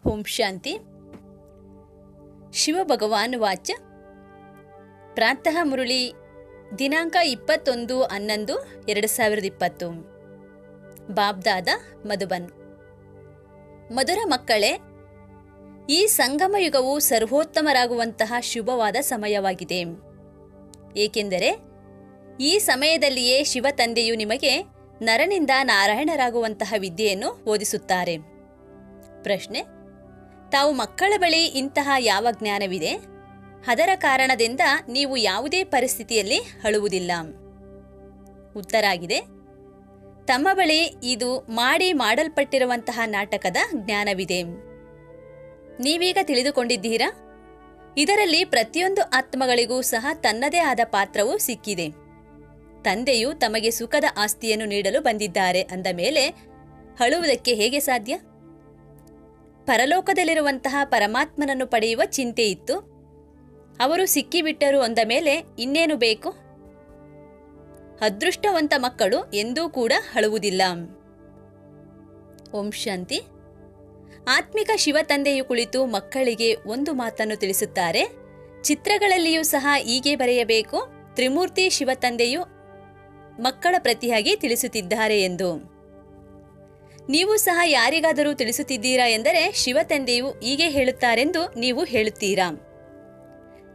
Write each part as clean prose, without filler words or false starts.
ಓಂ ಶಾಂತಿ. ಶಿವಭಗವಾನುವಾಚ. ಪ್ರಾತಃ ಮುರಳಿ ದಿನಾಂಕ 21/11/2020. ಬಾಬ್ದಾದ ಮಧುಬನ್. ಮಧುರ ಮಕ್ಕಳೇ, ಈ ಸಂಗಮ ಯುಗವು ಸರ್ವೋತ್ತಮರಾಗುವಂತಹ ಶುಭವಾದ ಸಮಯವಾಗಿದೆ. ಏಕೆಂದರೆ ಈ ಸಮಯದಲ್ಲಿಯೇ ಶಿವ ತಂದೆಯು ನಿಮಗೆ ನರನಿಂದ ನಾರಾಯಣರಾಗುವಂತಹ ವಿದ್ಯೆಯನ್ನು ಓದಿಸುತ್ತಾರೆ. ಪ್ರಶ್ನೆ: ತಾವು ಮಕ್ಕಳ ಬಳಿ ಇಂತಹ ಯಾವ ಜ್ಞಾನವಿದೆ? ಅದರ ಕಾರಣದಿಂದ ನೀವು ಯಾವುದೇ ಪರಿಸ್ಥಿತಿಯಲ್ಲಿ ಅಳುವುದಿಲ್ಲ. ಉತ್ತರ ಆಗಿದೆ: ತಮ್ಮ ಬಳಿ ಇದು ಮಾಡಲ್ಪಟ್ಟಿರುವಂತಹ ನಾಟಕದ ಜ್ಞಾನವಿದೆ. ನೀವೀಗ ತಿಳಿದುಕೊಂಡಿದ್ದೀರಾ? ಇದರಲ್ಲಿ ಪ್ರತಿಯೊಂದು ಆತ್ಮಗಳಿಗೂ ಸಹ ತನ್ನದೇ ಆದ ಪಾತ್ರವು ಸಿಕ್ಕಿದೆ. ತಂದೆಯು ತಮಗೆ ಸುಖದ ಆಸ್ತಿಯನ್ನು ನೀಡಲು ಬಂದಿದ್ದಾರೆ ಅಂದ ಮೇಲೆ ಅಳುವುದಕ್ಕೆ ಹೇಗೆ ಸಾಧ್ಯ? ಪರಲೋಕದಲ್ಲಿರುವಂತಹ ಪರಮಾತ್ಮನನ್ನು ಪಡೆಯುವ ಚಿಂತೆ ಇತ್ತು. ಅವರು ಸಿಕ್ಕಿಬಿಟ್ಟರು ಅಂದ ಮೇಲೆ ಇನ್ನೇನು ಬೇಕು? ಅದೃಷ್ಟವಂತ ಮಕ್ಕಳು ಎಂದೂ ಕೂಡ ಅಳುವುದಿಲ್ಲ. ಓಂ ಶಾಂತಿ. ಆತ್ಮಿಕ ಶಿವ ತಂದೆಯು ಕುಳಿತು ಮಕ್ಕಳಿಗೆ ಒಂದು ಮಾತನ್ನು ತಿಳಿಸುತ್ತಾರೆ. ಚಿತ್ರಗಳಲ್ಲಿಯೂ ಸಹ ಹೀಗೆ ಬರೆಯಬೇಕು. ತ್ರಿಮೂರ್ತಿ ಶಿವ ತಂದೆಯು ಮಕ್ಕಳ ಪ್ರತಿಯಾಗಿ ತಿಳಿಸುತ್ತಿದ್ದಾರೆ ಎಂದು. ನೀವು ಸಹ ಯಾರಿಗಾದರೂ ತಿಳಿಸುತ್ತಿದ್ದೀರಾ ಎಂದರೆ ಶಿವ ತಂದೆಯು ಹೀಗೆ ಹೇಳುತ್ತಾರೆಂದು ನೀವು ಹೇಳುತ್ತೀರಾ.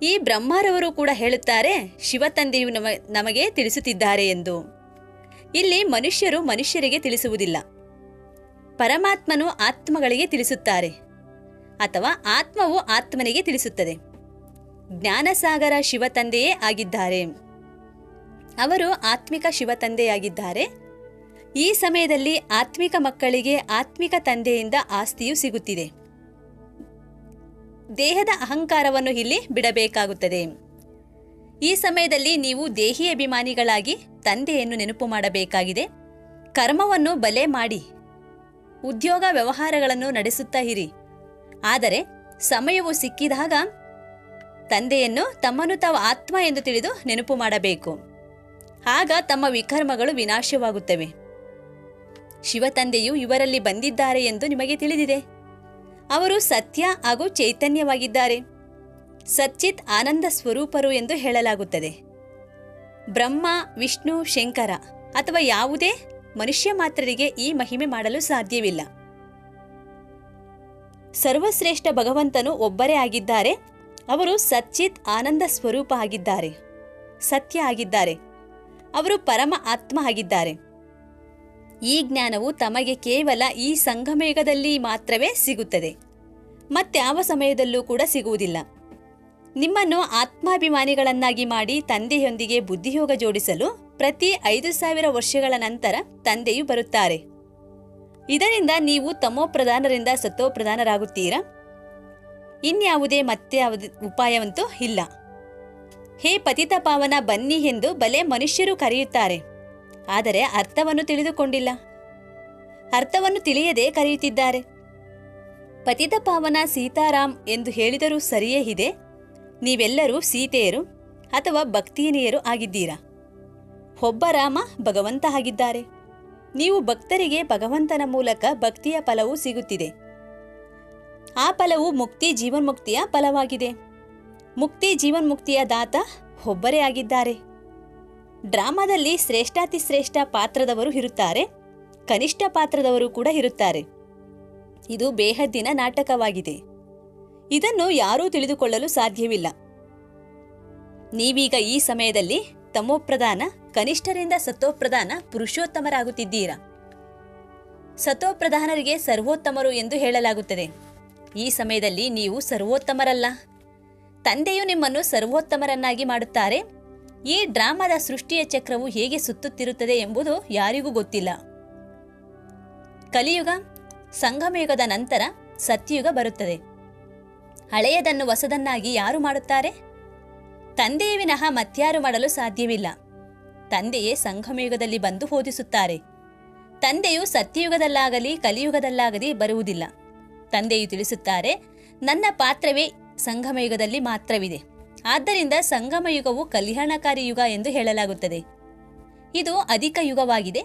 ಈ ಬ್ರಹ್ಮರವರು ಕೂಡ ಹೇಳುತ್ತಾರೆ ಶಿವ ತಂದೆಯು ನಮಗೆ ತಿಳಿಸುತ್ತಿದ್ದಾರೆ ಎಂದು. ಇಲ್ಲಿ ಮನುಷ್ಯರು ಮನುಷ್ಯರಿಗೆ ತಿಳಿಸುವುದಿಲ್ಲ. ಪರಮಾತ್ಮನು ಆತ್ಮಗಳಿಗೆ ತಿಳಿಸುತ್ತಾರೆ, ಅಥವಾ ಆತ್ಮವು ಆತ್ಮನಿಗೆ ತಿಳಿಸುತ್ತದೆ. ಜ್ಞಾನಸಾಗರ ಶಿವ ತಂದೆಯೇ ಆಗಿದ್ದಾರೆ. ಅವರು ಆತ್ಮಿಕ ಶಿವ ತಂದೆಯಾಗಿದ್ದಾರೆ. ಈ ಸಮಯದಲ್ಲಿ ಆತ್ಮಿಕ ಮಕ್ಕಳಿಗೆ ಆತ್ಮಿಕ ತಂದೆಯಿಂದ ಆಸ್ತಿಯು ಸಿಗುತ್ತಿದೆ. ದೇಹದ ಅಹಂಕಾರವನ್ನು ಇಲ್ಲಿ ಬಿಡಬೇಕಾಗುತ್ತದೆ. ಈ ಸಮಯದಲ್ಲಿ ನೀವು ದೇಹಿ ಅಭಿಮಾನಿಗಳಾಗಿ ತಂದೆಯನ್ನು ನೆನಪು ಮಾಡಬೇಕಾಗಿದೆ. ಕರ್ಮವನ್ನು ಬಲೆ ಮಾಡಿ ಉದ್ಯೋಗ ವ್ಯವಹಾರಗಳನ್ನು ನಡೆಸುತ್ತಾ ಇರಿ. ಆದರೆ ಸಮಯವು ಸಿಕ್ಕಿದಾಗ ತಂದೆಯನ್ನು ತಮ್ಮನ್ನು ತಾವು ಆತ್ಮ ಎಂದು ತಿಳಿದು ನೆನಪು ಮಾಡಬೇಕು. ಆಗ ತಮ್ಮ ವಿಕರ್ಮಗಳು ವಿನಾಶವಾಗುತ್ತವೆ. ಶಿವ ತಂದೆಯು ಇವರಲ್ಲಿ ಬಂದಿದ್ದಾರೆ ಎಂದು ನಿಮಗೆ ತಿಳಿದಿದೆ. ಅವರು ಸತ್ಯ ಹಾಗೂ ಚೈತನ್ಯವಾಗಿದ್ದಾರೆ. ಸಚ್ಚಿತ್ ಆನಂದ ಸ್ವರೂಪರು ಎಂದು ಹೇಳಲಾಗುತ್ತದೆ. ಬ್ರಹ್ಮ, ವಿಷ್ಣು, ಶಂಕರ ಅಥವಾ ಯಾವುದೇ ಮನುಷ್ಯ ಮಾತ್ರರಿಗೆ ಈ ಮಹಿಮೆ ಮಾಡಲು ಸಾಧ್ಯವಿಲ್ಲ. ಸರ್ವಶ್ರೇಷ್ಠ ಭಗವಂತನು ಒಬ್ಬರೇ ಆಗಿದ್ದಾರೆ. ಅವರು ಸಚ್ಚಿತ್ ಆನಂದ ಸ್ವರೂಪ ಆಗಿದ್ದಾರೆ, ಸತ್ಯ ಆಗಿದ್ದಾರೆ. ಅವರು ಪರಮ ಆತ್ಮ ಆಗಿದ್ದಾರೆ. ಈ ಜ್ಞಾನವು ತಮಗೆ ಕೇವಲ ಈ ಸಂಗಮಯುಗದಲ್ಲಿ ಮಾತ್ರವೇ ಸಿಗುತ್ತದೆ. ಮತ್ಯಾವ ಸಮಯದಲ್ಲೂ ಕೂಡ ಸಿಗುವುದಿಲ್ಲ. ನಿಮ್ಮನ್ನು ಆತ್ಮಾಭಿಮಾನಿಗಳನ್ನಾಗಿ ಮಾಡಿ ತಂದೆಯೊಂದಿಗೆ ಬುದ್ಧಿಯೋಗ ಜೋಡಿಸಲು ಪ್ರತಿ 5,000 ವರ್ಷಗಳ ನಂತರ ತಂದೆಯು ಬರುತ್ತಾರೆ. ಇದರಿಂದ ನೀವು ತಮೋಪ್ರಧಾನರಿಂದ ಸತೋಪ್ರಧಾನರಾಗುತ್ತೀರಾ? ಇನ್ಯಾವುದೇ ಮತ್ಯಾವುದೇ ಉಪಾಯವಂತೂ ಇಲ್ಲ. ಹೇ ಪತಿತ ಪಾವನ, ಬನ್ನಿ ಎಂದು ಬಲೆ ಮನುಷ್ಯರು ಕರೆಯುತ್ತಾರೆ. ಆದರೆ ಅರ್ಥವನ್ನು ತಿಳಿದುಕೊಂಡಿಲ್ಲ. ಅರ್ಥವನ್ನು ತಿಳಿಯದೆ ಕರೆಯುತ್ತಿದ್ದಾರೆ. ಪತಿತ ಪಾವನ ಸೀತಾರಾಮ್ ಎಂದು ಹೇಳಿದರೂ ಸರಿಯೇ ಇದೆ. ನೀವೆಲ್ಲರೂ ಸೀತೆಯರು ಅಥವಾ ಭಕ್ತಿನಿಯರು ಆಗಿದ್ದೀರಾ. ಒಬ್ಬ ರಾಮ ಭಗವಂತ ಆಗಿದ್ದಾರೆ. ನೀವು ಭಕ್ತರಿಗೆ ಭಗವಂತನ ಮೂಲಕ ಭಕ್ತಿಯ ಫಲವು ಸಿಗುತ್ತಿದೆ. ಆ ಫಲವು ಮುಕ್ತಿ ಜೀವನ್ಮುಕ್ತಿಯ ಫಲವಾಗಿದೆ. ಮುಕ್ತಿ ಜೀವನ್ಮುಕ್ತಿಯ ದಾತ ಒಬ್ಬರೇ ಆಗಿದ್ದಾರೆ. ಡ್ರಾಮಾದಲ್ಲಿ ಶ್ರೇಷ್ಠಾತಿ ಶ್ರೇಷ್ಠ ಪಾತ್ರದವರು ಇರುತ್ತಾರೆ, ಕನಿಷ್ಠ ಪಾತ್ರದವರು ಕೂಡ ಇರುತ್ತಾರೆ. ಇದು ಬೇಹದ್ದಿನ ನಾಟಕವಾಗಿದೆ. ಇದನ್ನು ಯಾರೂ ತಿಳಿದುಕೊಳ್ಳಲು ಸಾಧ್ಯವಿಲ್ಲ. ನೀವೀಗ ಈ ಸಮಯದಲ್ಲಿ ತಮೋಪ್ರಧಾನ, ಕನಿಷ್ಠರಿಂದ ಸತೋಪ್ರಧಾನ ಪುರುಷೋತ್ತಮರಾಗುತ್ತಿದ್ದೀರಾ. ಸತೋಪ್ರಧಾನರಿಗೆ ಸರ್ವೋತ್ತಮರು ಎಂದು ಹೇಳಲಾಗುತ್ತದೆ. ಈ ಸಮಯದಲ್ಲಿ ನೀವು ಸರ್ವೋತ್ತಮರಲ್ಲ. ತಂದೆಯು ನಿಮ್ಮನ್ನು ಸರ್ವೋತ್ತಮರನ್ನಾಗಿ ಮಾಡುತ್ತಾರೆ. ಈ ಡ್ರಾಮಾದ ಸೃಷ್ಟಿಯ ಚಕ್ರವು ಹೇಗೆ ಸುತ್ತುತ್ತಿರುತ್ತದೆ ಎಂಬುದು ಯಾರಿಗೂ ಗೊತ್ತಿಲ್ಲ. ಕಲಿಯುಗ, ಸಂಗಮಯುಗದ ನಂತರ ಸತ್ಯಯುಗ ಬರುತ್ತದೆ. ಹಳೆಯದನ್ನು ಹೊಸದನ್ನಾಗಿ ಯಾರು ಮಾಡುತ್ತಾರೆ? ತಂದೆಯ ವಿನಃ ಮತ್ಯಾರು ಮಾಡಲು ಸಾಧ್ಯವಿಲ್ಲ. ತಂದೆಯೇ ಸಂಗಮಯುಗದಲ್ಲಿ ಬಂದು ಬೋಧಿಸುತ್ತಾರೆ. ತಂದೆಯು ಸತ್ಯಯುಗದಲ್ಲಾಗಲಿ ಕಲಿಯುಗದಲ್ಲಾಗಲಿ ಬರುವುದಿಲ್ಲ. ತಂದೆಯು ತಿಳಿಸುತ್ತಾರೆ, ನನ್ನ ಪಾತ್ರವೇ ಸಂಗಮಯುಗದಲ್ಲಿ ಮಾತ್ರವಿದೆ. ಆದ್ದರಿಂದ ಸಂಗಮಯುಗವು ಕಲ್ಯಾಣಕಾರಿ ಯುಗ ಎಂದು ಹೇಳಲಾಗುತ್ತದೆ. ಇದು ಅಧಿಕ ಯುಗವಾಗಿದೆ.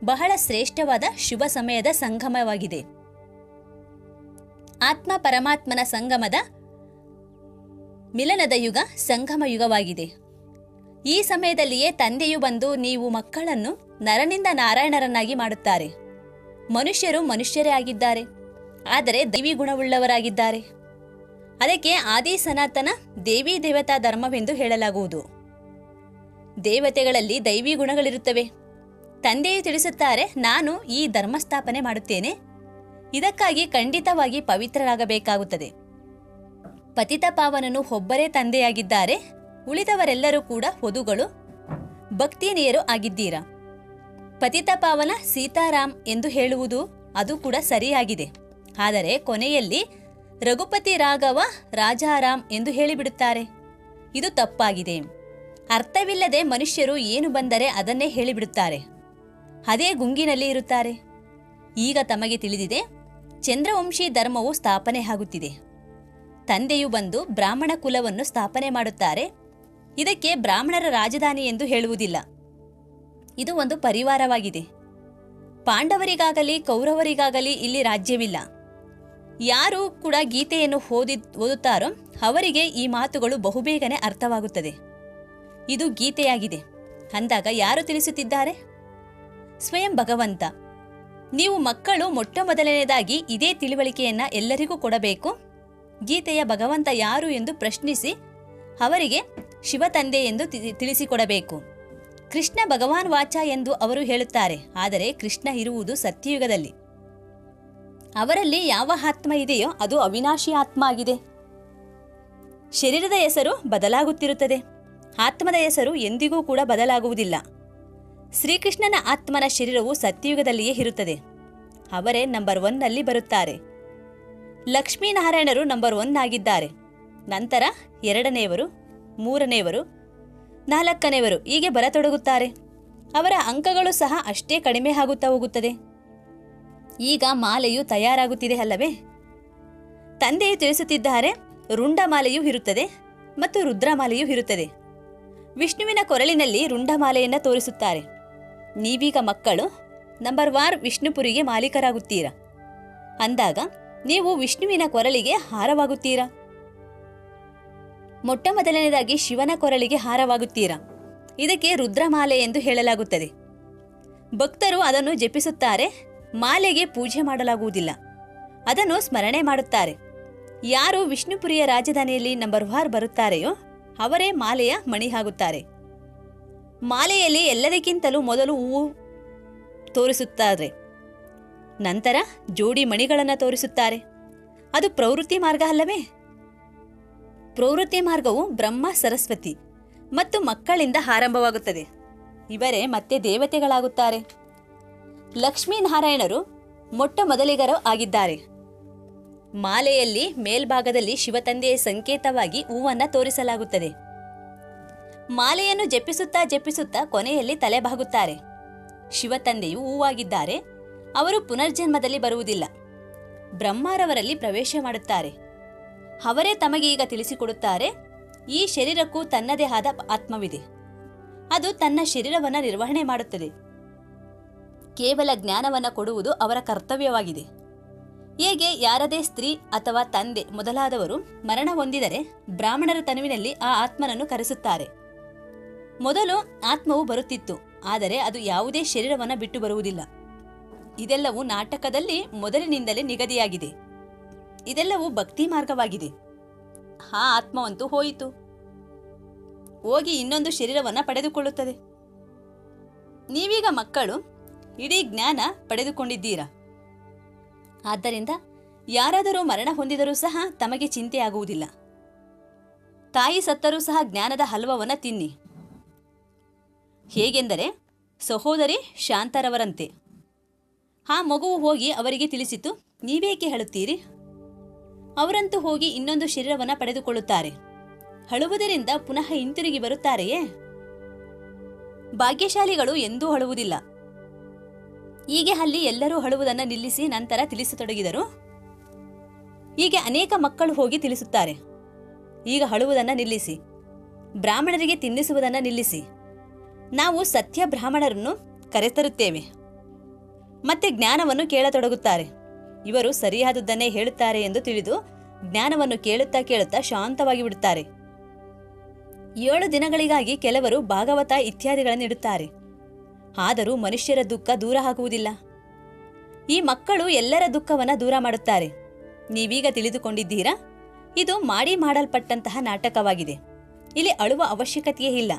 ಬಹಳ ಶ್ರೇಷ್ಠವಾದ ಶುಭ ಸಮಯದ ಸಂಗಮವಾಗಿದೆ. ಆತ್ಮ ಪರಮಾತ್ಮನ ಸಂಗಮದ ಮಿಲನದ ಯುಗ ಸಂಗಮ ಯುಗವಾಗಿದೆ. ಈ ಸಮಯದಲ್ಲಿಯೇ ತಂದೆಯು ಬಂದು ನೀವು ಮಕ್ಕಳನ್ನು ನರನಿಂದ ನಾರಾಯಣರನ್ನಾಗಿ ಮಾಡುತ್ತಾರೆ. ಮನುಷ್ಯರು ಮನುಷ್ಯರೇ ಆಗಿದ್ದಾರೆ, ಆದರೆ ದೈವಿ ಗುಣವುಳ್ಳವರಾಗಿದ್ದಾರೆ. ಅದಕ್ಕೆ ಆದಿ ಸನಾತನ ದೇವಿ ದೇವತಾ ಧರ್ಮವೆಂದು ಹೇಳಲಾಗುವುದು. ದೇವತೆಗಳಲ್ಲಿ ದೈವಿ ಗುಣಗಳಿರುತ್ತವೆ. ತಂದೆಯು ತಿಳಿಸುತ್ತಾರೆ, ನಾನು ಈ ಧರ್ಮ ಸ್ಥಾಪನೆ ಮಾಡುತ್ತೇನೆ. ಇದಕ್ಕಾಗಿ ಖಂಡಿತವಾಗಿ ಪವಿತ್ರರಾಗಬೇಕಾಗುತ್ತದೆ. ಪತಿತ ಪಾವನನು ಒಬ್ಬರೇ ತಂದೆಯಾಗಿದ್ದಾರೆ, ಉಳಿದವರೆಲ್ಲರೂ ಕೂಡ ವಧುಗಳು, ಭಕ್ತಿನಿಯರು ಆಗಿದ್ದೀರಾ. ಪತಿತ ಪಾವನ ಸೀತಾರಾಮ್ ಎಂದು ಹೇಳುವುದು ಅದು ಕೂಡ ಸರಿಯಾಗಿದೆ. ಆದರೆ ಕೊನೆಯಲ್ಲಿ ರಘುಪತಿ ರಾಘವ ರಾಜಾರಾಮ್ ಎಂದು ಹೇಳಿಬಿಡುತ್ತಾರೆ. ಇದು ತಪ್ಪಾಗಿದೆ. ಅರ್ಥವಿಲ್ಲದೆ ಮನುಷ್ಯರು ಏನು ಬಂದರೆ ಅದನ್ನೇ ಹೇಳಿಬಿಡುತ್ತಾರೆ. ಅದೇ ಗುಂಗಿನಲ್ಲಿ ಇರುತ್ತಾರೆ. ಈಗ ತಮಗೆ ತಿಳಿದಿದೆ, ಚಂದ್ರವಂಶಿ ಧರ್ಮವು ಸ್ಥಾಪನೆ ಆಗುತ್ತಿದೆ. ತಂದೆಯು ಬಂದು ಬ್ರಾಹ್ಮಣ ಕುಲವನ್ನು ಸ್ಥಾಪನೆ ಮಾಡುತ್ತಾರೆ. ಇದಕ್ಕೆ ಬ್ರಾಹ್ಮಣರ ರಾಜಧಾನಿ ಎಂದು ಹೇಳುವುದಿಲ್ಲ. ಇದು ಒಂದು ಪರಿವಾರವಾಗಿದೆ. ಪಾಂಡವರಿಗಾಗಲಿ ಕೌರವರಿಗಾಗಲಿ ಇಲ್ಲಿ ರಾಜ್ಯವಿಲ್ಲ. ಯಾರು ಕೂಡ ಗೀತೆಯನ್ನು ಓದುತ್ತಾರೋ ಅವರಿಗೆ ಈ ಮಾತುಗಳು ಬಹುಬೇಗನೆ ಅರ್ಥವಾಗುತ್ತದೆ. ಇದು ಗೀತೆಯಾಗಿದೆ ಅಂದಾಗ ಯಾರು ತಿಳಿಸುತ್ತಿದ್ದಾರೆ? ಸ್ವಯಂ ಭಗವಂತ. ನೀವು ಮಕ್ಕಳು ಮೊಟ್ಟ ಮೊದಲನೇದಾಗಿ ಇದೇ ತಿಳುವಳಿಕೆಯನ್ನ ಎಲ್ಲರಿಗೂ ಕೊಡಬೇಕು. ಗೀತೆಯ ಭಗವಂತ ಯಾರು ಎಂದು ಪ್ರಶ್ನಿಸಿ ಅವರಿಗೆ ಶಿವ ತಂದೆ ಎಂದು ತಿಳಿಸಿಕೊಡಬೇಕು. ಕೃಷ್ಣ ಭಗವಾನ್ ವಾಚ ಎಂದು ಅವರು ಹೇಳುತ್ತಾರೆ. ಆದರೆ ಕೃಷ್ಣ ಇರುವುದು ಸತ್ಯಯುಗದಲ್ಲಿ. ಅವರಲ್ಲಿ ಯಾವ ಆತ್ಮ ಇದೆಯೋ ಅದು ಅವಿನಾಶಿ ಆತ್ಮ ಆಗಿದೆ. ಶರೀರದ ಹೆಸರು ಬದಲಾಗುತ್ತಿರುತ್ತದೆ, ಆತ್ಮದ ಹೆಸರು ಎಂದಿಗೂ ಕೂಡ ಬದಲಾಗುವುದಿಲ್ಲ. ಶ್ರೀಕೃಷ್ಣನ ಆತ್ಮನ ಶರೀರವು ಸತ್ಯಯುಗದಲ್ಲಿಯೇ ಇರುತ್ತದೆ. ಅವರೇ ನಂಬರ್ 1ನಲ್ಲಿ ಬರುತ್ತಾರೆ. ಲಕ್ಷ್ಮೀನಾರಾಯಣರು ನಂಬರ್ 1 ಆಗಿದ್ದಾರೆ. ನಂತರ 2ನೇವರು, 3ನೇವರು, 4ನೇವರು ಹೀಗೆ ಬರತೊಡಗುತ್ತಾರೆ. ಅವರ ಅಂಕಗಳು ಸಹ ಅಷ್ಟೇ ಕಡಿಮೆ ಆಗುತ್ತಾ ಹೋಗುತ್ತದೆ. ಈಗ ಮಾಲೆಯು ತಯಾರಾಗುತ್ತಿದೆ ಅಲ್ಲವೇ? ತಂದೆಯು ತಿಳಿಸುತ್ತಿದ್ದಾರೆ, ರುಂಡಮಾಲೆಯೂ ಇರುತ್ತದೆ ಮತ್ತು ರುದ್ರಮಾಲೆಯೂ ಇರುತ್ತದೆ. ವಿಷ್ಣುವಿನ ಕೊರಳಿನಲ್ಲಿ ರುಂಡಮಾಲೆಯನ್ನು ತೋರಿಸುತ್ತಾರೆ. ನೀವೀಗ ಮಕ್ಕಳು ನಂಬರ್ 1 ವಿಷ್ಣುಪುರಿಗೆ ಮಾಲೀಕರಾಗುತ್ತೀರಾ. ಅಂದಾಗ ನೀವು ವಿಷ್ಣುವಿನ ಕೊರಳಿಗೆ ಹಾರವಾಗುತ್ತೀರಾ. ಮೊಟ್ಟ ಮೊದಲನೇದಾಗಿ ಶಿವನ ಕೊರಳಿಗೆ ಹಾರವಾಗುತ್ತೀರಾ. ಇದಕ್ಕೆ ರುದ್ರಮಾಲೆ ಎಂದು ಹೇಳಲಾಗುತ್ತದೆ. ಭಕ್ತರು ಅದನ್ನು ಜಪಿಸುತ್ತಾರೆ. ಮಾಲೆಗೆ ಪೂಜೆ ಮಾಡಲಾಗುವುದಿಲ್ಲ, ಅದನ್ನು ಸ್ಮರಣೆ ಮಾಡುತ್ತಾರೆ. ಯಾರು ವಿಷ್ಣುಪುರಿಯ ರಾಜಧಾನಿಯಲ್ಲಿ ನಂಬರ್ 1 ಬರುತ್ತಾರೆಯೋ ಅವರೇ ಮಾಲೆಯ ಮಣಿ ಆಗುತ್ತಾರೆ. ಮಾಲೆಯಲ್ಲಿ ಎಲ್ಲದಕ್ಕಿಂತಲೂ ಮೊದಲು ಹೂವು ತೋರಿಸುತ್ತಾರೆ, ನಂತರ ಜೋಡಿ ಮಣಿಗಳನ್ನು ತೋರಿಸುತ್ತಾರೆ. ಅದು ಪ್ರವೃತ್ತಿ ಮಾರ್ಗ ಅಲ್ಲವೇ? ಪ್ರವೃತ್ತಿ ಮಾರ್ಗವು ಬ್ರಹ್ಮ, ಸರಸ್ವತಿ ಮತ್ತು ಮಕ್ಕಳಿಂದ ಆರಂಭವಾಗುತ್ತದೆ. ಇವರೇ ಮತ್ತೆ ದೇವತೆಗಳಾಗುತ್ತಾರೆ. ಲಕ್ಷ್ಮೀನಾರಾಯಣರು ಮೊಟ್ಟ ಮೊದಲಿಗರು ಆಗಿದ್ದಾರೆ. ಮಾಲೆಯಲ್ಲಿ ಮೇಲ್ಭಾಗದಲ್ಲಿ ಶಿವತಂದೆಯ ಸಂಕೇತವಾಗಿ ಹೂವನ್ನು ತೋರಿಸಲಾಗುತ್ತದೆ. ಮಾಲೆಯನ್ನು ಜಪಿಸುತ್ತಾ ಜಪಿಸುತ್ತಾ ಕೊನೆಯಲ್ಲಿ ತಲೆಬಾಗುತ್ತಾರೆ. ಶಿವತಂದೆಯು ಹೂವಾಗಿದ್ದಾರೆ. ಅವರು ಪುನರ್ಜನ್ಮದಲ್ಲಿ ಬರುವುದಿಲ್ಲ, ಬ್ರಹ್ಮರವರಲ್ಲಿ ಪ್ರವೇಶ ಮಾಡುತ್ತಾರೆ. ಅವರೇ ತಮಗೆ ಈಗ ತಿಳಿಸಿಕೊಡುತ್ತಾರೆ, ಈ ಶರೀರಕ್ಕೂ ತನ್ನದೇ ಆದ ಆತ್ಮವಿದೆ. ಅದು ತನ್ನ ಶರೀರವನ್ನು ನಿರ್ವಹಣೆ ಮಾಡುತ್ತದೆ. ಕೇವಲ ಜ್ಞಾನವನ್ನು ಕೊಡುವುದು ಅವರ ಕರ್ತವ್ಯವಾಗಿದೆ. ಹೇಗೆ ಯಾರದೇ ಸ್ತ್ರೀ ಅಥವಾ ತಂದೆ ಮೊದಲಾದವರು ಮರಣ ಹೊಂದಿದರೆ ಬ್ರಾಹ್ಮಣರ ತನುವಿನಲ್ಲಿ ಆ ಆತ್ಮನನ್ನು ಕರೆಸುತ್ತಾರೆ. ಮೊದಲು ಆತ್ಮವು ಬರುತ್ತಿತ್ತು, ಆದರೆ ಅದು ಯಾವುದೇ ಶರೀರವನ್ನು ಬಿಟ್ಟು ಬರುವುದಿಲ್ಲ. ಇದೆಲ್ಲವೂ ನಾಟಕದಲ್ಲಿ ಮೊದಲಿನಿಂದಲೇ ನಿಗದಿಯಾಗಿದೆ. ಇದೆಲ್ಲವೂ ಭಕ್ತಿ ಮಾರ್ಗವಾಗಿದೆ. ಆ ಆತ್ಮವಂತೂ ಹೋಯಿತು, ಹೋಗಿ ಇನ್ನೊಂದು ಶರೀರವನ್ನು ಪಡೆದುಕೊಳ್ಳುತ್ತದೆ. ನೀವೀಗ ಮಕ್ಕಳು ಇಡೀ ಜ್ಞಾನ ಪಡೆದುಕೊಂಡಿದ್ದೀರಾ. ಆದ್ದರಿಂದ ಯಾರಾದರೂ ಮರಣ ಹೊಂದಿದರೂ ಸಹ ತಮಗೆ ಚಿಂತೆಯಾಗುವುದಿಲ್ಲ. ತಾಯಿ ಸತ್ತರೂ ಸಹ ಜ್ಞಾನದ ಹಲ್ವವನ್ನು ತಿನ್ನಿ. ಹೇಗೆಂದರೆ ಸಹೋದರಿ ಶಾಂತರವರಂತೆ. ಆ ಮಗುವು ಹೋಗಿ ಅವರಿಗೆ ತಿಳಿಸಿತು, ನೀವೇಕೆ ಹೇಳುತ್ತೀರಿ? ಅವರಂತೂ ಹೋಗಿ ಇನ್ನೊಂದು ಶರೀರವನ್ನು ಪಡೆದುಕೊಳ್ಳುತ್ತಾರೆ. ಅಳುವುದರಿಂದ ಪುನಃ ಹಿಂತಿರುಗಿ ಬರುತ್ತಾರೆಯೇ? ಭಾಗ್ಯಶಾಲಿಗಳು ಎಂದೂ ಅಳುವುದಿಲ್ಲ. ಹೀಗೆ ಅಲ್ಲಿ ಎಲ್ಲರೂ ಅಳುವುದನ್ನು ನಿಲ್ಲಿಸಿ ನಂತರ ತಿಳಿಸತೊಡಗಿದರು. ಹೀಗೆ ಅನೇಕ ಮಕ್ಕಳು ಹೋಗಿ ತಿಳಿಸುತ್ತಾರೆ, ಈಗ ಅಳುವುದನ್ನು ನಿಲ್ಲಿಸಿ, ಬ್ರಾಹ್ಮಣರಿಗೆ ತಿನ್ನಿಸುವುದನ್ನು ನಿಲ್ಲಿಸಿ, ನಾವು ಸತ್ಯ ಬ್ರಾಹ್ಮಣರನ್ನು ಕರೆತರುತ್ತೇವೆ. ಮತ್ತೆ ಜ್ಞಾನವನ್ನು ಕೇಳತೊಡಗುತ್ತಾರೆ. ಇವರು ಸರಿಯಾದುದನ್ನೇ ಹೇಳುತ್ತಾರೆ ಎಂದು ತಿಳಿದು ಜ್ಞಾನವನ್ನು ಕೇಳುತ್ತಾ ಕೇಳುತ್ತಾ ಶಾಂತವಾಗಿ ಬಿಡುತ್ತಾರೆ. 7 ದಿನಗಳಿಗಾಗಿ ಕೆಲವರು ಭಾಗವತ ಇತ್ಯಾದಿಗಳನ್ನು ಇಡುತ್ತಾರೆ. ಆದರೂ ಮನುಷ್ಯರ ದುಃಖ ದೂರ ಆಗುವುದಿಲ್ಲ. ಈ ಮಕ್ಕಳು ಎಲ್ಲರ ದುಃಖವನ್ನು ದೂರ ಮಾಡುತ್ತಾರೆ. ನೀವೀಗ ತಿಳಿದುಕೊಂಡಿದ್ದೀರಾ? ಇದು ಮಾಡಲ್ಪಟ್ಟಂತಹ ನಾಟಕವಾಗಿದೆ. ಇಲ್ಲಿ ಅಳುವ ಅವಶ್ಯಕತೆಯೇ ಇಲ್ಲ.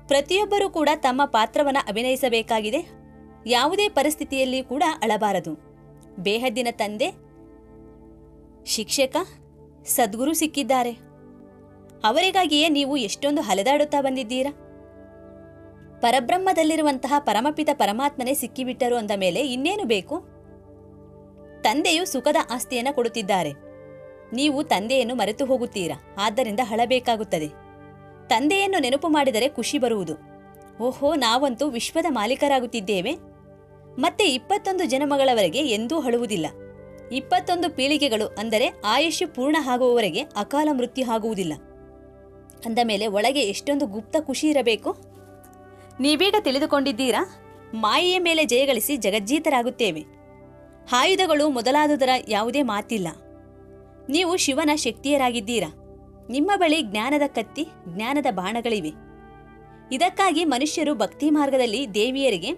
ಪ್ರತಿಯೊಬ್ಬರೂ ಕೂಡ ತಮ್ಮ ಪಾತ್ರವನ್ನು ಅಭಿನಯಿಸಬೇಕಾಗಿದೆ. ಯಾವುದೇ ಪರಿಸ್ಥಿತಿಯಲ್ಲಿ ಕೂಡ ಅಳಬಾರದು. ಬೇಹದ್ದಿನ ತಂದೆ, ಶಿಕ್ಷಕ, ಸದ್ಗುರು ಸಿಕ್ಕಿದ್ದಾರೆ. ಅವರಿಗಾಗಿಯೇ ನೀವು ಎಷ್ಟೊಂದು ಅಲೆದಾಡುತ್ತಾ ಬಂದಿದ್ದೀರಾ. ಪರಬ್ರಹ್ಮದಲ್ಲಿರುವಂತಹ ಪರಮಪಿತ ಪರಮಾತ್ಮನೇ ಸಿಕ್ಕಿಬಿಟ್ಟರು ಅಂದ ಮೇಲೆ ಇನ್ನೇನು ಬೇಕು? ತಂದೆಯು ಸುಖದ ಆಸ್ತಿಯನ್ನು ಕೊಡುತ್ತಿದ್ದಾರೆ. ನೀವು ತಂದೆಯನ್ನು ಮರೆತು ಹೋಗುತ್ತೀರಾ. ಆದ್ದರಿಂದ ಅಳಬೇಕಾಗುತ್ತದೆ. ತಂದೆಯನ್ನು ನೆನಪು ಮಾಡಿದರೆ ಖುಷಿ ಬರುವುದು. ಓಹೋ, ನಾವಂತೂ ವಿಶ್ವದ ಮಾಲೀಕರಾಗುತ್ತಿದ್ದೇವೆ. ಮತ್ತೆ 21 ಜನ್ಮಗಳವರೆಗೆ ಎಂದೂ ಅಳುವುದಿಲ್ಲ. 21 ಪೀಳಿಗೆಗಳು ಅಂದರೆ ಆಯುಷ್ಯ ಪೂರ್ಣ ಆಗುವವರೆಗೆ ಅಕಾಲ ಮೃತ್ಯು ಆಗುವುದಿಲ್ಲ ಅಂದ ಮೇಲೆ ಒಳಗೆ ಎಷ್ಟೊಂದು ಗುಪ್ತ ಖುಷಿ ಇರಬೇಕು. ನೀವೀಗ ತಿಳಿದುಕೊಂಡಿದ್ದೀರಾ? ಮಾಯೆಯ ಮೇಲೆ ಜಯಗಳಿಸಿ ಜಗಜ್ಜೀತರಾಗುತ್ತೇವೆ. ಆಯುಧಗಳು ಮೊದಲಾದುದರ ಯಾವುದೇ ಮಾತಿಲ್ಲ. ನೀವು ಶಿವನ ಶಕ್ತಿಯರಾಗಿದ್ದೀರಾ. ನಿಮ್ಮ ಬಳಿ ಜ್ಞಾನದ ಕತ್ತಿ, ಜ್ಞಾನದ ಬಾಣಗಳಿವೆ. ಇದಕ್ಕಾಗಿ ಮನುಷ್ಯರು ಭಕ್ತಿ ಮಾರ್ಗದಲ್ಲಿ ದೇವಿಯರಿಗೆ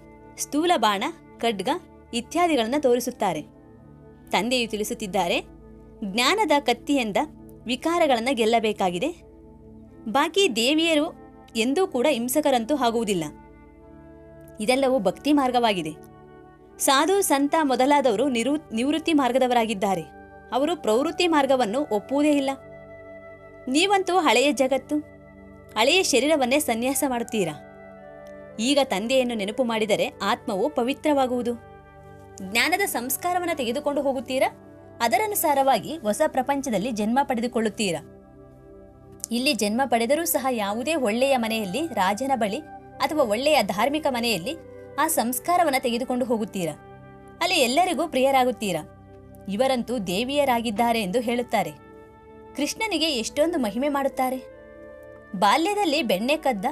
ಸ್ಥೂಲ ಬಾಣ, ಖಡ್ಗ ಇತ್ಯಾದಿಗಳನ್ನು ತೋರಿಸುತ್ತಾರೆ. ತಂದೆಯು ತಿಳಿಸುತ್ತಿದ್ದಾರೆ, ಜ್ಞಾನದ ಕತ್ತಿಯಿಂದ ವಿಕಾರಗಳನ್ನು ಗೆಲ್ಲಬೇಕಾಗಿದೆ. ಬಾಕಿ ದೇವಿಯರು ಎಂದೂ ಕೂಡ ಹಿಂಸಕರಂತೂ ಆಗುವುದಿಲ್ಲ. ಇದೆಲ್ಲವೂ ಭಕ್ತಿ ಮಾರ್ಗವಾಗಿದೆ. ಸಾಧು ಸಂತ ಮೊದಲಾದವರು ನಿವೃತ್ತಿ ಮಾರ್ಗದವರಾಗಿದ್ದಾರೆ. ಅವರು ಪ್ರವೃತ್ತಿ ಮಾರ್ಗವನ್ನು ಒಪ್ಪುವುದೇ ಇಲ್ಲ. ನೀವಂತೂ ಹಳೆಯ ಜಗತ್ತು, ಹಳೆಯ ಶರೀರವನ್ನೇ ಸನ್ಯಾಸ ಮಾಡುತ್ತೀರಾ. ಈಗ ತಂದೆಯನ್ನು ನೆನಪು ಮಾಡಿದರೆ ಆತ್ಮವು ಪವಿತ್ರವಾಗುವುದು. ಜ್ಞಾನದ ಸಂಸ್ಕಾರವನ್ನು ತೆಗೆದುಕೊಂಡು ಹೋಗುತ್ತೀರಾ. ಅದರನುಸಾರವಾಗಿ ಹೊಸ ಪ್ರಪಂಚದಲ್ಲಿ ಜನ್ಮ ಪಡೆದುಕೊಳ್ಳುತ್ತೀರಾ. ಇಲ್ಲಿ ಜನ್ಮ ಪಡೆದರೂ ಸಹ ಯಾವುದೇ ಒಳ್ಳೆಯ ಮನೆಯಲ್ಲಿ, ರಾಜನ ಬಳಿ ಅಥವಾ ಒಳ್ಳೆಯ ಧಾರ್ಮಿಕ ಮನೆಯಲ್ಲಿ ಆ ಸಂಸ್ಕಾರವನ್ನು ತೆಗೆದುಕೊಂಡು ಹೋಗುತ್ತೀರಾ. ಅಲ್ಲಿ ಎಲ್ಲರಿಗೂ ಪ್ರಿಯರಾಗುತ್ತೀರಾ. ಇವರಂತೂ ದೇವಿಯರಾಗಿದ್ದಾರೆ ಎಂದು ಹೇಳುತ್ತಾರೆ. ಕೃಷ್ಣನಿಗೆ ಎಷ್ಟೊಂದು ಮಹಿಮೆ ಮಾಡುತ್ತಾರೆ. ಬಾಲ್ಯದಲ್ಲಿ ಬೆಣ್ಣೆ ಕದ್ದ,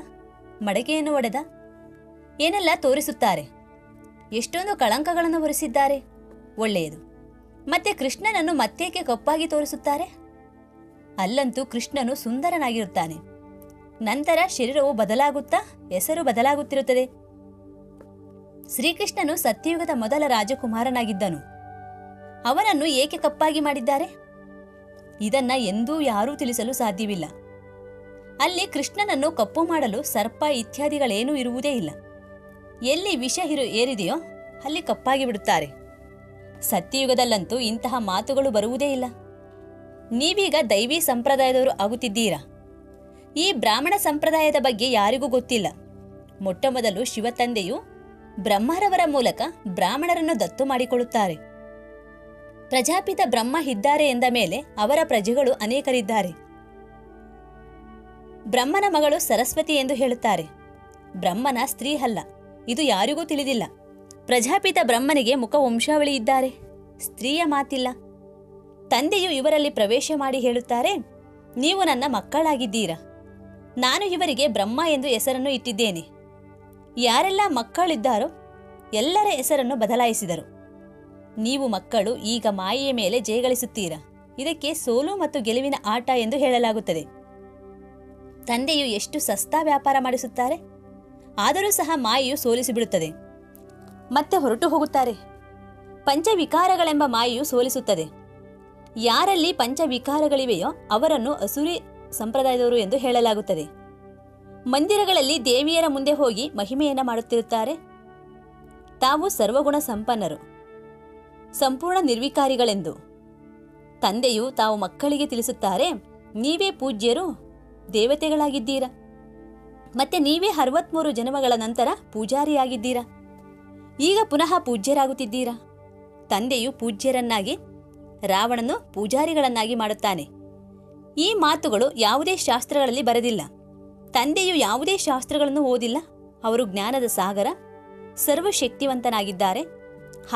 ಮಡಕೆಯನ್ನು ಒಡೆದ, ಏನೆಲ್ಲ ತೋರಿಸುತ್ತಾರೆ. ಎಷ್ಟೊಂದು ಕಳಂಕಗಳನ್ನು ಹೊರಿಸಿದ್ದಾರೆ. ಒಳ್ಳೆಯದು. ಮತ್ತೆ ಕೃಷ್ಣನನ್ನು ಮತ್ತೇಕೆ ಕಪ್ಪಾಗಿ ತೋರಿಸುತ್ತಾರೆ? ಅಲ್ಲಂತೂ ಕೃಷ್ಣನು ಸುಂದರನಾಗಿರುತ್ತಾನೆ. ನಂತರ ಶರೀರವು ಬದಲಾಗುತ್ತಾ ಹೆಸರು ಬದಲಾಗುತ್ತಿರುತ್ತದೆ. ಶ್ರೀಕೃಷ್ಣನು ಸತ್ಯಯುಗದ ಮೊದಲ ರಾಜಕುಮಾರನಾಗಿದ್ದನು. ಅವನನ್ನು ಏಕೆ ಕಪ್ಪಾಗಿ ಮಾಡಿದ್ದಾರೆ? ಇದನ್ನ ಎಂದೂ ಯಾರೂ ತಿಳಿಸಲು ಸಾಧ್ಯವಿಲ್ಲ. ಅಲ್ಲಿ ಕೃಷ್ಣನನ್ನು ಕಪ್ಪು ಮಾಡಲು ಸರ್ಪ ಇತ್ಯಾದಿಗಳೇನೂ ಇರುವುದೇ ಇಲ್ಲ. ಎಲ್ಲಿ ವಿಷ ಏರಿದೆಯೋ ಅಲ್ಲಿ ಕಪ್ಪಾಗಿ ಬಿಡುತ್ತಾರೆ. ಸತ್ಯಯುಗದಲ್ಲಂತೂ ಇಂತಹ ಮಾತುಗಳು ಬರುವುದೇ ಇಲ್ಲ. ನೀವೀಗ ದೈವಿ ಸಂಪ್ರದಾಯದವರು ಆಗುತ್ತಿದ್ದೀರಾ. ಈ ಬ್ರಾಹ್ಮಣ ಸಂಪ್ರದಾಯದ ಬಗ್ಗೆ ಯಾರಿಗೂ ಗೊತ್ತಿಲ್ಲ. ಮೊಟ್ಟಮೊದಲು ಶಿವತಂದೆಯು ಬ್ರಹ್ಮರವರ ಮೂಲಕ ಬ್ರಾಹ್ಮಣರನ್ನು ದತ್ತು ಮಾಡಿಕೊಳ್ಳುತ್ತಾರೆ. ಪ್ರಜಾಪಿತ ಬ್ರಹ್ಮ ಇದ್ದಾರೆ ಎಂದ ಮೇಲೆ ಅವರ ಪ್ರಜೆಗಳು ಅನೇಕರಿದ್ದಾರೆ. ಬ್ರಹ್ಮನ ಮಗಳು ಸರಸ್ವತಿ ಎಂದು ಹೇಳುತ್ತಾರೆ. ಬ್ರಹ್ಮನ ಸ್ತ್ರೀ ಅಲ್ಲ, ಇದು ಯಾರಿಗೂ ತಿಳಿದಿಲ್ಲ. ಪ್ರಜಾಪಿತ ಬ್ರಹ್ಮನಿಗೆ ಮುಖ ವಂಶಾವಳಿ ಇದ್ದಾರೆ, ಸ್ತ್ರೀಯ ಮಾತಿಲ್ಲ. ತಂದೆಯು ಇವರಲ್ಲಿ ಪ್ರವೇಶ ಮಾಡಿ ಹೇಳುತ್ತಾರೆ, ನೀವು ನನ್ನ ಮಕ್ಕಳಾಗಿದ್ದೀರಾ. ನಾನು ಇವರಿಗೆ ಬ್ರಹ್ಮ ಎಂದು ಹೆಸರನ್ನು ಇಟ್ಟಿದ್ದೇನೆ. ಯಾರೆಲ್ಲ ಮಕ್ಕಳಿದ್ದಾರೋ ಎಲ್ಲರ ಹೆಸರನ್ನು ಬದಲಾಯಿಸಿದರು. ನೀವು ಮಕ್ಕಳು ಈಗ ಮಾಯೆಯ ಮೇಲೆ ಜಯಗಳಿಸುತ್ತೀರಾ. ಇದಕ್ಕೆ ಸೋಲು ಮತ್ತು ಗೆಲುವಿನ ಆಟ ಎಂದು ಹೇಳಲಾಗುತ್ತದೆ. ತಂದೆಯು ಎಷ್ಟು ಸಸ್ತಾ ವ್ಯಾಪಾರ ಮಾಡಿಸುತ್ತಾರೆ. ಆದರೂ ಸಹ ಮಾಯೆಯು ಸೋಲಿಸಿಬಿಡುತ್ತದೆ. ಮತ್ತೆ ಹೊರಟು ಹೋಗುತ್ತಾರೆ. ಪಂಚವಿಕಾರಗಳೆಂಬ ಮಾಯೆಯು ಸೋಲಿಸುತ್ತದೆ. ಯಾರಲ್ಲಿ ಪಂಚವಿಕಾರಗಳಿವೆಯೋ ಅವರನ್ನು ಅಸುರಿ ಸಂಪ್ರದಾಯದವರು ಎಂದು ಹೇಳಲಾಗುತ್ತದೆ. ಮಂದಿರಗಳಲ್ಲಿ ದೇವಿಯರ ಮುಂದೆ ಹೋಗಿ ಮಹಿಮೆಯನ್ನು ಮಾಡುತ್ತಿರುತ್ತಾರೆ. ತಾವು ಸರ್ವಗುಣ ಸಂಪನ್ನರು, ಸಂಪೂರ್ಣ ನಿರ್ವಿಕಾರಿಗಳೆಂದು. ತಂದೆಯು ತಾವು ಮಕ್ಕಳಿಗೆ ತಿಳಿಸುತ್ತಾರೆ, ನೀವೇ ಪೂಜ್ಯರು, ದೇವತೆಗಳಾಗಿದ್ದೀರಾ. ಮತ್ತೆ ನೀವೇ 63 ಜನ್ಮಗಳ ನಂತರ ಪೂಜಾರಿಯಾಗಿದ್ದೀರಾ. ಈಗ ಪುನಃ ಪೂಜ್ಯರಾಗುತ್ತಿದ್ದೀರಾ. ತಂದೆಯು ಪೂಜ್ಯರನ್ನಾಗಿ, ರಾವಣನು ಪೂಜಾರಿಗಳನ್ನಾಗಿ ಮಾಡುತ್ತಾನೆ. ಈ ಮಾತುಗಳು ಯಾವುದೇ ಶಾಸ್ತ್ರಗಳಲ್ಲಿ ಬರೆದಿಲ್ಲ. ತಂದೆಯು ಯಾವುದೇ ಶಾಸ್ತ್ರಗಳನ್ನು ಓದಿಲ್ಲ. ಅವರು ಜ್ಞಾನದ ಸಾಗರ, ಸರ್ವಶಕ್ತಿವಂತನಾಗಿದ್ದಾರೆ.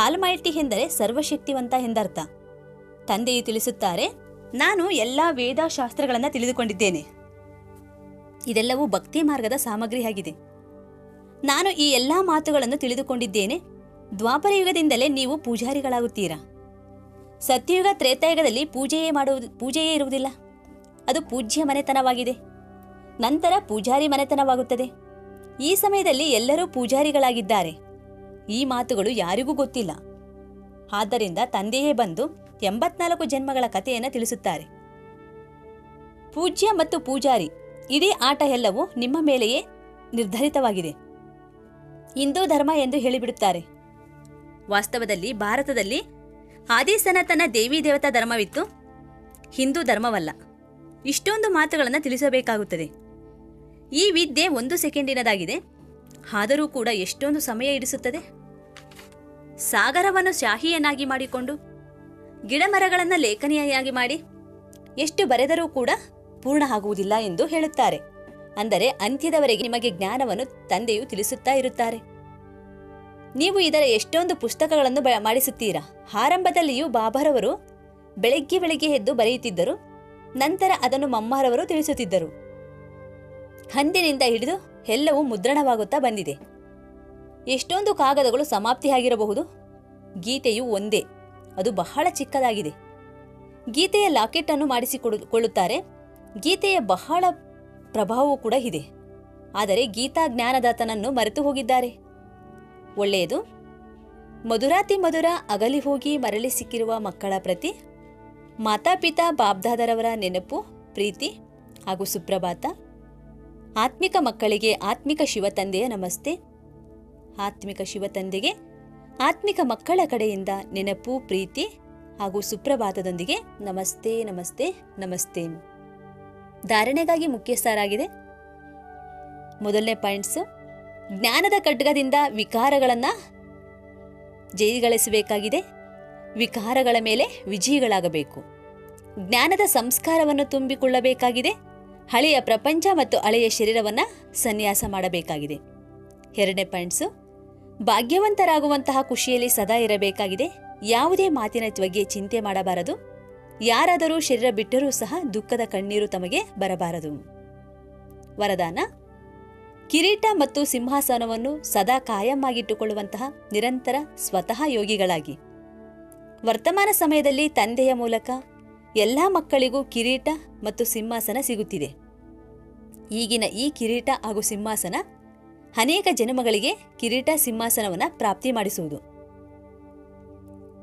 ಆಲ್ಮೈಟಿ ಎಂದರೆ ಸರ್ವಶಕ್ತಿವಂತ ಎಂದರ್ಥ. ತಂದೆಯು ತಿಳಿಸುತ್ತಾರೆ, ನಾನು ಎಲ್ಲ ವೇದಶಾಸ್ತ್ರಗಳನ್ನು ತಿಳಿದುಕೊಂಡಿದ್ದೇನೆ. ಇದೆಲ್ಲವೂ ಭಕ್ತಿ ಮಾರ್ಗದ ಸಾಮಗ್ರಿಯಾಗಿದೆ. ನಾನು ಈ ಎಲ್ಲ ಮಾತುಗಳನ್ನು ತಿಳಿದುಕೊಂಡಿದ್ದೇನೆ. ದ್ವಾಪರ ಯುಗದಿಂದಲೇ ನೀವು ಪೂಜಾರಿಗಳಾಗುತ್ತೀರಾ. ಸತ್ಯಯುಗ ತ್ರೇತಾಯುಗದಲ್ಲಿ ಪೂಜೆಯೇ ಇರುವುದಿಲ್ಲ. ಅದು ಪೂಜ್ಯ ಮನೆತನವಾಗಿದೆ. ನಂತರ ಪೂಜಾರಿ ಮನೆತನವಾಗುತ್ತದೆ. ಈ ಸಮಯದಲ್ಲಿ ಎಲ್ಲರೂ ಪೂಜಾರಿಗಳಾಗಿದ್ದಾರೆ. ಈ ಮಾತುಗಳು ಯಾರಿಗೂ ಗೊತ್ತಿಲ್ಲ. ಆದ್ದರಿಂದ ತಂದೆಯೇ ಬಂದು 84 ಜನ್ಮಗಳ ಕಥೆಯನ್ನು ತಿಳಿಸುತ್ತಾರೆ. ಪೂಜ್ಯ ಮತ್ತು ಪೂಜಾರಿ, ಇಡೀ ಆಟ ಎಲ್ಲವೂ ನಿಮ್ಮ ಮೇಲೆಯೇ ನಿರ್ಧರಿತವಾಗಿದೆ. ಹಿಂದೂ ಧರ್ಮ ಎಂದು ಹೇಳಿಬಿಡುತ್ತಾರೆ. ವಾಸ್ತವದಲ್ಲಿ ಭಾರತದಲ್ಲಿ ಆದಿ ಸನಾತನ ದೇವಿ ದೇವತಾ ಧರ್ಮವಿತ್ತು, ಹಿಂದೂ ಧರ್ಮವಲ್ಲ. ಇಷ್ಟೊಂದು ಮಾತುಗಳನ್ನು ತಿಳಿಸಬೇಕಾಗುತ್ತದೆ. ಈ ವಿದ್ಯೆ 1 ಸೆಕೆಂಡಿನದಾಗಿದೆ. ಆದರೂ ಕೂಡ ಎಷ್ಟೊಂದು ಸಮಯ ಹಿಡಿಸುತ್ತದೆ. ಸಾಗರವನ್ನು ಶಾಹಿಯನ್ನಾಗಿ ಮಾಡಿಕೊಂಡು ಗಿಡಮರಗಳನ್ನು ಲೇಖನಿಯಾಗಿ ಮಾಡಿ ಎಷ್ಟು ಬರೆದರೂ ಕೂಡ ಪೂರ್ಣ ಆಗುವುದಿಲ್ಲ ಎಂದು ಹೇಳುತ್ತಾರೆ. ಅಂದರೆ ಅಂತ್ಯದವರೆಗೆ ನಿಮಗೆ ಜ್ಞಾನವನ್ನು ತಂದೆಯು ತಿಳಿಸುತ್ತಾ ಇರುತ್ತಾರೆ. ನೀವು ಇದರ ಎಷ್ಟೊಂದು ಪುಸ್ತಕಗಳನ್ನು ಮಾಡಿಸುತ್ತೀರಾ. ಆರಂಭದಲ್ಲಿಯೂ ಬಾಬಾರವರು ಬೆಳಗ್ಗೆ ಎದ್ದು ಬರೆಯುತ್ತಿದ್ದರು. ನಂತರ ಅದನ್ನು ಮಮ್ಮಾರವರು ತಿಳಿಸುತ್ತಿದ್ದರು. ಅಂದಿನಿಂದ ಹಿಡಿದು ಎಲ್ಲವೂ ಮುದ್ರಣವಾಗುತ್ತಾ ಬಂದಿದೆ. ಎಷ್ಟೊಂದು ಕಾಗದಗಳು ಸಮಾಪ್ತಿಯಾಗಿರಬಹುದು. ಗೀತೆಯು ಒಂದೇ, ಅದು ಬಹಳ ಚಿಕ್ಕದಾಗಿದೆ. ಗೀತೆಯ ಲಾಕೆಟ್ ಅನ್ನು ಮಾಡಿಸಿಕೊಳ್ಳುತ್ತಾರೆ. ಗೀತೆಯ ಬಹಳ ಪ್ರಭಾವವೂ ಕೂಡ ಇದೆ. ಆದರೆ ಗೀತಾ ಜ್ಞಾನದಾತನನ್ನು ಮರೆತು ಹೋಗಿದ್ದಾರೆ. ಒಳ್ಳೆಯದು. ಮಧುರಾತಿ ಮಧುರ ಅಗಲಿ ಹೋಗಿ ಮರಳಿ ಸಿಕ್ಕಿರುವ ಮಕ್ಕಳ ಪ್ರತಿ ಮಾತಾಪಿತಾ ಬಾಬ್ದಾದರವರ ನೆನಪು, ಪ್ರೀತಿ ಹಾಗೂ ಸುಪ್ರಭಾತ. ಆತ್ಮಿಕ ಮಕ್ಕಳಿಗೆ ಆತ್ಮಿಕ ಶಿವತಂದೆಯ ನಮಸ್ತೆ. ಆತ್ಮಿಕ ಶಿವತಂದೆಗೆ ಆತ್ಮಿಕ ಮಕ್ಕಳ ಕಡೆಯಿಂದ ನೆನಪು, ಪ್ರೀತಿ ಹಾಗೂ ಸುಪ್ರಭಾತದೊಂದಿಗೆ ನಮಸ್ತೆ ನಮಸ್ತೆ ನಮಸ್ತೆ. ಧಾರಣೆಗಾಗಿ ಮುಖ್ಯಸ್ಥರಾಗಿದೆ. ಮೊದಲನೇ ಪಾಯಿಂಟ್ಸು, ಜ್ಞಾನದ ಖಡ್ಗದಿಂದ ವಿಕಾರಗಳನ್ನು ಜಯಿಗಳಿಸಬೇಕಾಗಿದೆ. ವಿಕಾರಗಳ ಮೇಲೆ ವಿಜಯಿಗಳಾಗಬೇಕು. ಜ್ಞಾನದ ಸಂಸ್ಕಾರವನ್ನು ತುಂಬಿಕೊಳ್ಳಬೇಕಾಗಿದೆ. ಹಳೆಯ ಪ್ರಪಂಚ ಮತ್ತು ಹಳೆಯ ಶರೀರವನ್ನು ಸನ್ಯಾಸ ಮಾಡಬೇಕಾಗಿದೆ. 2ನೇ ಪಾಯಿಂಟ್ಸು, ಭಾಗ್ಯವಂತರಾಗುವಂತಹ ಖುಷಿಯಲ್ಲಿ ಸದಾ ಇರಬೇಕಾಗಿದೆ. ಯಾವುದೇ ಮಾತಿನ ಬಗ್ಗೆ ಚಿಂತೆ ಮಾಡಬಾರದು. ಯಾರಾದರೂ ಶರೀರ ಬಿಟ್ಟರೂ ಸಹ ದುಃಖದ ಕಣ್ಣೀರು ತಮಗೆ ಬರಬಾರದು. ವರದಾನ: ಕಿರೀಟ ಮತ್ತು ಸಿಂಹಾಸನವನ್ನು ಸದಾ ಕಾಯಮ್ಮಾಗಿಟ್ಟುಕೊಳ್ಳುವಂತಹ ನಿರಂತರ ಸ್ವತಃ ಯೋಗಿಗಳಾಗಿ. ವರ್ತಮಾನ ಸಮಯದಲ್ಲಿ ತಂದೆಯ ಮೂಲಕ ಎಲ್ಲ ಮಕ್ಕಳಿಗೂ ಕಿರೀಟ ಮತ್ತು ಸಿಂಹಾಸನ ಸಿಗುತ್ತಿದೆ. ಈಗಿನ ಈ ಕಿರೀಟ ಹಾಗೂ ಸಿಂಹಾಸನ ಅನೇಕ ಜನ್ಮಗಳಿಗೆ ಕಿರೀಟ ಸಿಂಹಾಸನವನ್ನು ಪ್ರಾಪ್ತಿ ಮಾಡಿಸುವುದು.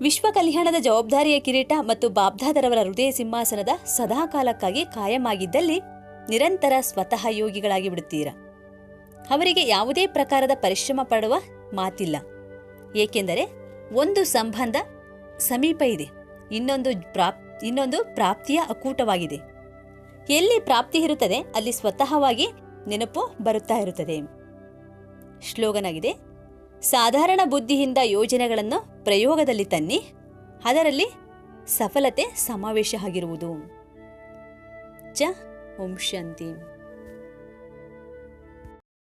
ವಿಶ್ವ ಕಲ್ಯಾಣದ ಜವಾಬ್ದಾರಿಯ ಕಿರೀಟ ಮತ್ತು ಬಾಬ್ದಾದರವರ ಹೃದಯ ಸಿಂಹಾಸನದ ಸದಾಕಾಲಕ್ಕಾಗಿ ಕಾಯಮಾಗಿದ್ದಲ್ಲಿ ನಿರಂತರ ಸ್ವತಃ ಯೋಗಿಗಳಾಗಿ ಬಿಡುತ್ತೀರಾ. ಅವರಿಗೆ ಯಾವುದೇ ಪ್ರಕಾರದ ಪರಿಶ್ರಮ ಪಡುವ ಮಾತಿಲ್ಲ. ಏಕೆಂದರೆ ಒಂದು ಸಂಬಂಧ ಸಮೀಪ ಇದೆ, ಇನ್ನೊಂದು ಪ್ರಾಪ್ತಿಯ ಅಕೂಟವಾಗಿದೆ. ಎಲ್ಲಿ ಪ್ರಾಪ್ತಿ ಇರುತ್ತದೆ ಅಲ್ಲಿ ಸ್ವತಃವಾಗಿ ನೆನಪು ಬರುತ್ತಾ ಇರುತ್ತದೆ. ಶ್ಲೋಗನ್ ಆಗಿದೆ: ಸಾಧಾರಣ ಬುದ್ಧಿಯಿಂದ ಯೋಜನೆಗಳನ್ನು ಪ್ರಯೋಗದಲ್ಲಿ ತನ್ನಿ, ಅದರಲ್ಲಿ ಸಫಲತೆ ಸಮಾವೇಶ ಆಗಿರುವುದು. ಓಂ ಶಾಂತಿ.